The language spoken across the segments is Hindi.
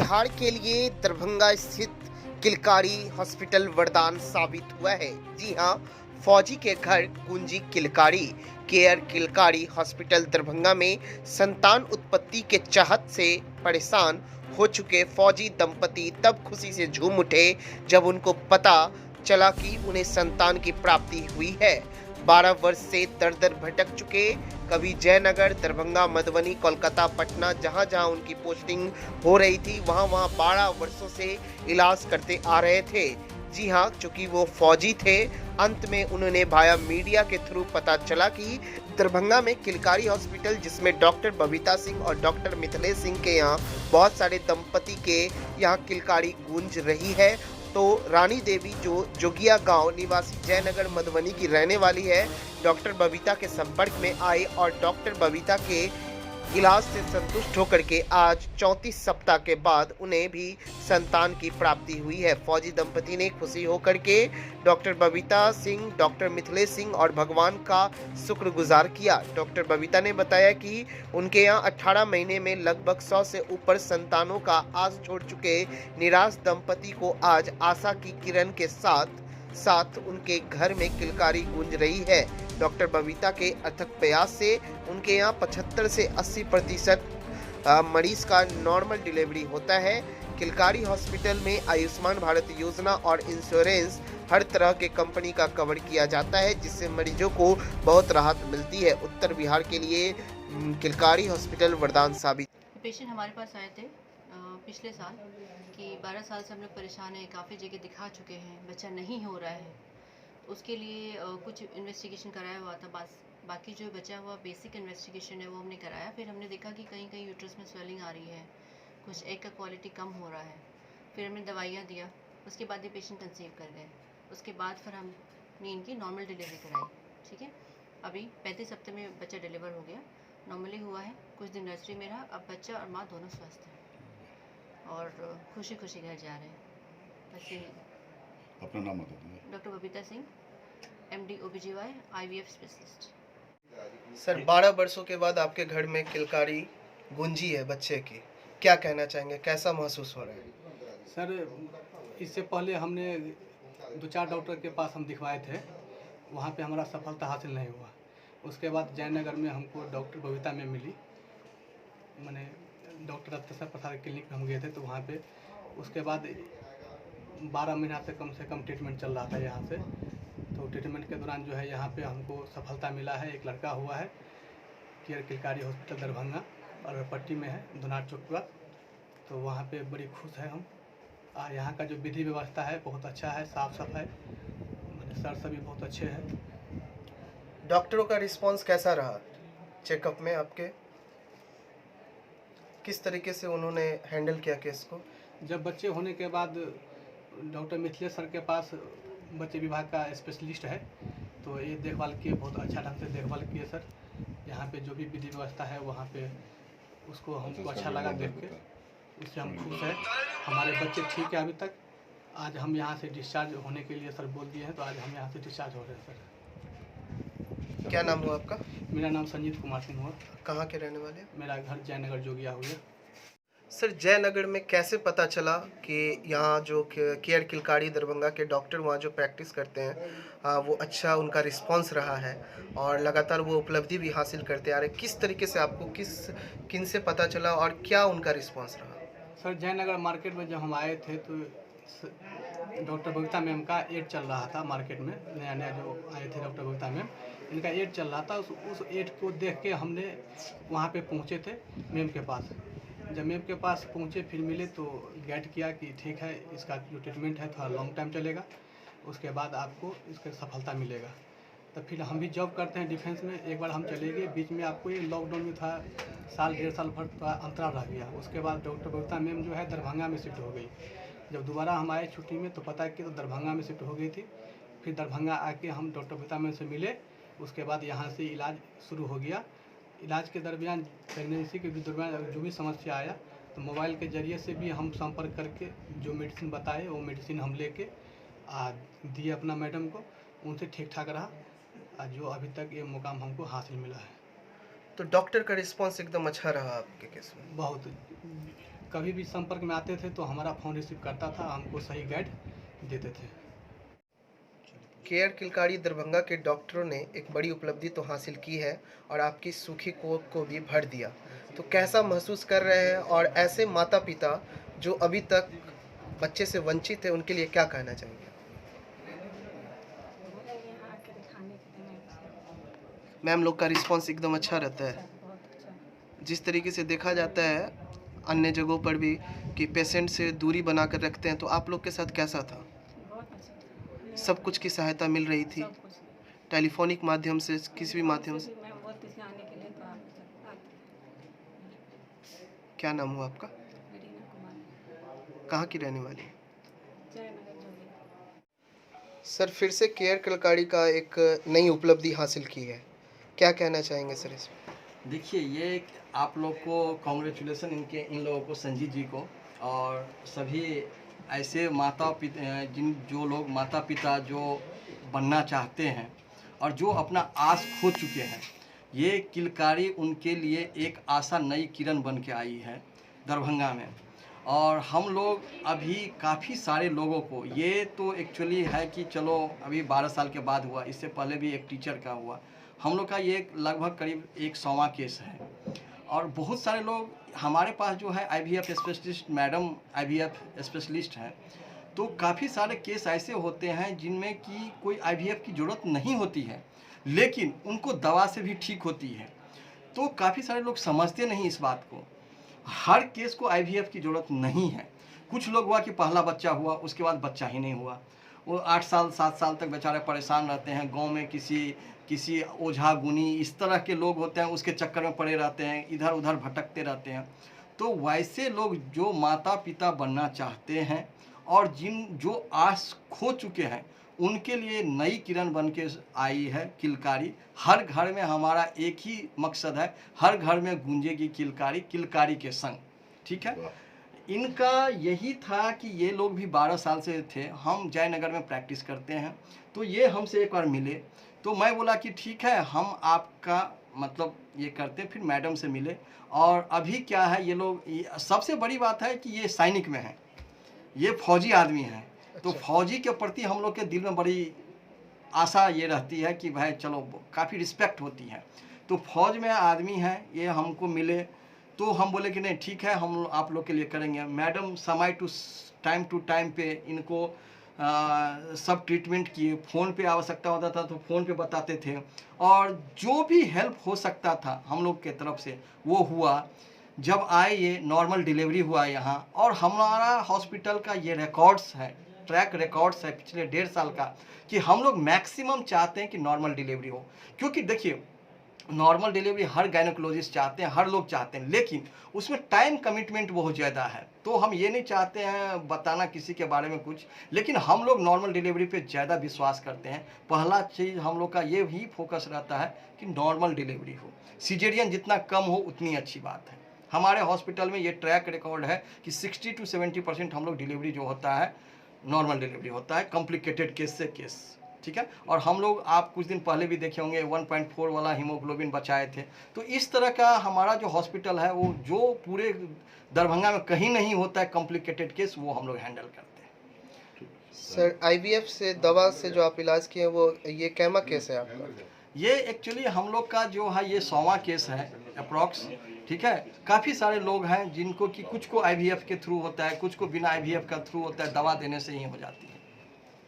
बिहार के लिए दरभंगा स्थित किलकारी हॉस्पिटल वरदान साबित हुआ है। जी हां, फौजी के घर कुंजी किलकारी केयर किलकारी हॉस्पिटल दरभंगा में संतान उत्पत्ति के चाहत से परेशान हो चुके फौजी दंपति तब खुशी से झूम उठे जब उनको पता चला कि उन्हें संतान की प्राप्ति हुई है। 12 वर्ष से दर दर भटक चुके, कभी जयनगर, दरभंगा, मधुबनी, कोलकाता, पटना, जहां जहां उनकी पोस्टिंग हो रही थी वहां वहां 12 वर्षों से इलाज करते आ रहे थे। जी हां, चूंकि वो फौजी थे, अंत में उन्होंने भाया मीडिया के थ्रू पता चला कि दरभंगा में किलकारी हॉस्पिटल, जिसमें डॉक्टर बबीता सिंह और डॉक्टर मिथिलेश सिंह के यहाँ बहुत सारे दंपति के यहाँ किलकारी गूंज रही है। तो रानी देवी जो जोगिया गांव निवासी जयनगर मधुबनी की रहने वाली है, डॉक्टर बबीता के संपर्क में आई और डॉक्टर बबीता के इलाज से संतुष्ट होकर के आज 34 सप्ताह के बाद उन्हें भी संतान की प्राप्ति हुई है। फौजी दंपति ने खुशी होकर के डॉक्टर बबीता सिंह, डॉक्टर मिथिलेश सिंह और भगवान का शुक्रगुजार किया। डॉक्टर बबीता ने बताया कि उनके यहाँ 18 महीने में लगभग 100 से ऊपर संतानों का आस छोड़ चुके निराश दंपति को आज आशा की किरण के साथ साथ उनके घर में किलकारी गूंज रही है। डॉक्टर बबीता के अथक प्रयास से उनके यहाँ 75 से 80% मरीज का नॉर्मल डिलीवरी होता है। किलकारी हॉस्पिटल में आयुष्मान भारत योजना और इंश्योरेंस हर तरह के कंपनी का कवर किया जाता है, जिससे मरीजों को बहुत राहत मिलती है। उत्तर बिहार के लिए किलकारी हॉस्पिटल वरदान साबित। पेशेंट हमारे पास आए थे पिछले साल कि 12 साल से हम लोग परेशान हैं, काफ़ी जगह दिखा चुके हैं, बच्चा नहीं हो रहा है। उसके लिए कुछ इन्वेस्टिगेशन कराया हुआ था, बस बाकी जो बचा हुआ बेसिक इन्वेस्टिगेशन है वो हमने कराया। फिर हमने देखा कि कहीं कहीं यूट्रस में स्वेलिंग आ रही है, कुछ एग का क्वालिटी कम हो रहा है। फिर हमने दवाइयाँ दिया, उसके बाद ये पेशेंट कंसीव कर गए। उसके बाद फिर हमने इनकी नॉर्मल डिलीवरी कराई। ठीक है, अभी 35 हफ्ते में बच्चा डिलीवर हो गया, नॉर्मली हुआ है। कुछ दिन नर्सरी में रहा, अब बच्चा और माँ दोनों स्वस्थ हैं और खुशी खुशी घर जा रहे हैं। बस यही। अपना नाम बता दीजिए। Doctor Babita Singh, MD OBGY IVF specialist. Sir, 12 वर्षों के बाद आपके घर में किलकारी गूंजी है बच्चे की, क्या कहना चाहेंगे, कैसा महसूस हो रहा है? सर, इससे पहले हमने 2-4 डॉक्टर के पास हम दिखवाए थे, वहाँ पे हमारा सफलता हासिल नहीं हुआ। उसके बाद जयनगर में हमको डॉक्टर बबीता में मिली, मैंने डॉक्टर अत्तर प्रसाद क्लिनिक में हम गए थे, तो वहाँ पे उसके बाद 12 महीना से कम ट्रीटमेंट चल रहा था यहाँ से। तो ट्रीटमेंट के दौरान जो है यहाँ पे हमको सफलता मिला है। एक लड़का हुआ है, केयर किलकारी हॉस्पिटल दरभंगा और पट्टी में है, धुनार चौक पर। तो वहाँ पे बड़ी खुश है हम। यहाँ का जो विधि व्यवस्था है बहुत अच्छा है, साफ़ सफाई, सर सभी बहुत अच्छे हैं। डॉक्टरों का रिस्पांस कैसा रहा चेकअप में आपके? किस तरीके से उन्होंने हैंडल किया केस को? जब बच्चे होने के बाद डॉक्टर मिथिलेश सर के पास बच्चे विभाग का स्पेशलिस्ट है, तो ये देखभाल किए, बहुत अच्छा ढंग से देखभाल किए सर। यहाँ पे जो भी विधि व्यवस्था है वहाँ पे उसको हमको अच्छा लगा देख के, उससे हम खुश हैं। हमारे बच्चे ठीक है अभी तक। आज हम यहाँ से डिस्चार्ज होने के लिए सर बोल दिए हैं, तो आज हम यहाँ से डिस्चार्ज हो रहे हैं सर। क्या नाम हुआ आपका? मेरा नाम संजीत कुमार सिंह हुआ। कहाँ के रहने वाले? मेरा घर जयनगर जोगिया हुआ। सर, जयनगर में कैसे पता चला कि यहाँ जो केयर किलकारी दरभंगा के डॉक्टर वहाँ जो प्रैक्टिस करते हैं वो अच्छा उनका रिस्पांस रहा है और लगातार वो उपलब्धि भी हासिल करते आ रहे? किस तरीके से आपको किन से पता चला और क्या उनका रिस्पांस रहा? सर, जयनगर मार्केट में जब हम आए थे तो डॉक्टर बबीता मैम का एड चल रहा था मार्केट में। नया नया जो आए थे डॉक्टर बबीता मैम, इनका एड चल रहा था। उस एड को देख के हमने वहाँ पे पहुँचे थे मैम के पास। जब मैम के पास पहुँचे, फिर मिले तो गाइड किया कि ठीक है, इसका जो ट्रीटमेंट है थोड़ा लॉन्ग टाइम चलेगा, उसके बाद आपको इसका सफलता मिलेगा। तो फिर हम भी जॉब करते हैं डिफेंस में, एक बार हम चले गए, बीच में आपको ये लॉकडाउन में था, साल 1.5 साल भर थोड़ा अंतराल रह गया। उसके बाद डॉक्टर बबीता मैम जो है दरभंगा में शिफ्ट हो गई। जब दोबारा हम आए छुट्टी में तो पता कि तो दरभंगा में शिफ्ट हो गई थी। फिर दरभंगा आके हम डॉक्टर बबीता मैम से मिले, उसके बाद यहाँ से इलाज शुरू हो गया। इलाज के दरमियान प्रेगनेंसी के दरमियान जो भी समस्या आया तो मोबाइल के ज़रिए से भी हम संपर्क करके जो मेडिसिन बताए वो मेडिसिन हम लेके दिए अपना मैडम को, उनसे ठीक ठाक रहा, जो अभी तक ये मुकाम हमको हासिल मिला है। तो डॉक्टर का रिस्पांस एकदम अच्छा रहा आपके केस में? बहुत कभी भी संपर्क में आते थे तो हमारा फ़ोन रिसीव करता था, हमको सही गाइड देते थे। केयर किलकारी दरभंगा के डॉक्टरों ने एक बड़ी उपलब्धि तो हासिल की है और आपकी सूखी कोख को भी भर दिया, तो कैसा महसूस कर रहे हैं? और ऐसे माता पिता जो अभी तक बच्चे से वंचित है, उनके लिए क्या कहना चाहेंगे? मैम, लोग का रिस्पांस एकदम अच्छा रहता है। जिस तरीके से देखा जाता है अन्य जगहों पर भी कि पेशेंट से दूरी बना कर रखते हैं, तो आप लोग के साथ कैसा था? बहुत अच्छा। सब कुछ की सहायता मिल रही थी, सब कुछ टेलीफोनिक माध्यम से, किसी भी माध्यम से? मैं बोलती थी आने के लिए तो आप आते। क्या नाम हुआ आपका? रीना कुमार, कहाँ की रहने वाली है? जयनगर जोगी। सर, फिर से केयर किलकारी का एक नई उपलब्धि हासिल की है, क्या कहना चाहेंगे सर इसमें? देखिए, ये आप लोग को कॉन्ग्रेचुलेसन इन लोगों को, संजीत जी को, और सभी ऐसे माता पिता जो लोग माता पिता जो बनना चाहते हैं और जो अपना आस खो चुके हैं, ये किलकारी उनके लिए एक आशा, नई किरण बन के आई है दरभंगा में। और हम लोग अभी काफ़ी सारे लोगों को, ये तो एक्चुअली है कि चलो अभी 12 साल के बाद हुआ, इससे पहले भी एक टीचर का हुआ, हम लोग का ये लगभग करीब 100वां केस है। और बहुत सारे लोग हमारे पास जो है IVF specialist, madam IVF specialist हैं, तो काफ़ी सारे केस ऐसे होते हैं जिनमें कि कोई IVF की ज़रूरत नहीं होती है, लेकिन उनको दवा से भी ठीक होती है। तो काफ़ी सारे लोग समझते नहीं इस बात को। हर केस को IVF की ज़रूरत नहीं है। कुछ लोग हुआ कि पहला बच्चा हुआ, उसके बाद बच्चा ही नहीं हुआ, वो 8 साल 7 साल तक बेचारे परेशान रहते हैं। गांव में किसी ओझा गुनी इस तरह के लोग होते हैं, उसके चक्कर में पड़े रहते हैं, इधर उधर भटकते रहते हैं। तो वैसे लोग जो माता पिता बनना चाहते हैं और जो आस खो चुके हैं, उनके लिए नई किरण बन के आई है किलकारी। हर घर में हमारा एक ही मकसद है, हर घर में गूंजेगी किलकारी, किलकारी के संग। ठीक है, इनका यही था कि ये लोग भी 12 साल से थे, हम जयनगर में प्रैक्टिस करते हैं, तो ये हमसे एक बार मिले, तो मैं बोला कि ठीक है, हम आपका मतलब ये करते। फिर मैडम से मिले, और अभी क्या है, ये लोग, सबसे बड़ी बात है कि ये सैनिक में है, ये फौजी आदमी हैं। तो फौजी के प्रति हम लोग के दिल में बड़ी आशा ये रहती है कि भाई चलो, काफ़ी रिस्पेक्ट होती है। तो फौज में आदमी हैं, ये हमको मिले, तो हम बोले कि नहीं ठीक है, हम आप लोग के लिए करेंगे। मैडम समय टू टाइम पे इनको सब ट्रीटमेंट किए, फ़ोन पे आवश्यकता होता था तो फ़ोन पे बताते थे, और जो भी हेल्प हो सकता था हम लोग के तरफ से वो हुआ। जब आए ये नॉर्मल डिलीवरी हुआ यहाँ, और हमारा हॉस्पिटल का ये रिकॉर्ड्स है, ट्रैक रिकॉर्ड्स है पिछले 1.5 साल का, कि हम लोग मैक्सिमम चाहते हैं कि नॉर्मल डिलीवरी हो। क्योंकि देखिए, नॉर्मल डिलीवरी हर गायनोकोलॉजिस्ट चाहते हैं, हर लोग चाहते हैं, लेकिन उसमें टाइम कमिटमेंट बहुत ज़्यादा है। तो हम ये नहीं चाहते हैं बताना किसी के बारे में कुछ, लेकिन हम लोग नॉर्मल डिलीवरी पे ज़्यादा विश्वास करते हैं। पहला चीज़ हम लोग का ये ही फोकस रहता है कि नॉर्मल डिलीवरी हो, सिजेरियन जितना कम हो उतनी अच्छी बात है। हमारे हॉस्पिटल में ये ट्रैक रिकॉर्ड है कि 60 to 70% हम लोग डिलीवरी जो होता है नॉर्मल डिलीवरी होता है, कॉम्प्लिकेटेड केस से केस। ठीक है, और हम लोग, आप कुछ दिन पहले भी देखे होंगे, 1.4 वाला हीमोग्लोबिन बचाए थे। तो इस तरह का हमारा जो हॉस्पिटल है, वो जो पूरे दरभंगा में कहीं नहीं होता है कॉम्प्लिकेटेड केस, वो हम लोग हैंडल करते हैं। सर, IVF से, दवा से जो आप इलाज किए, वो ये कैमा केस है आपका? ये एक्चुअली हम लोग का जो है ये 100वां केस है अप्रॉक्स। ठीक है, काफ़ी सारे लोग हैं जिनको कि कुछ को IVF के थ्रू होता है, कुछ को बिना IVF का थ्रू होता है, दवा देने से ही हो जाती है।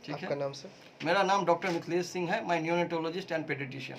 ठीक है, आपका नाम सर? मेरा नाम डॉक्टर मिथिलेश सिंह है, मैं न्यूनेटोलॉजिस्ट एंड पेडिट्रिशियन।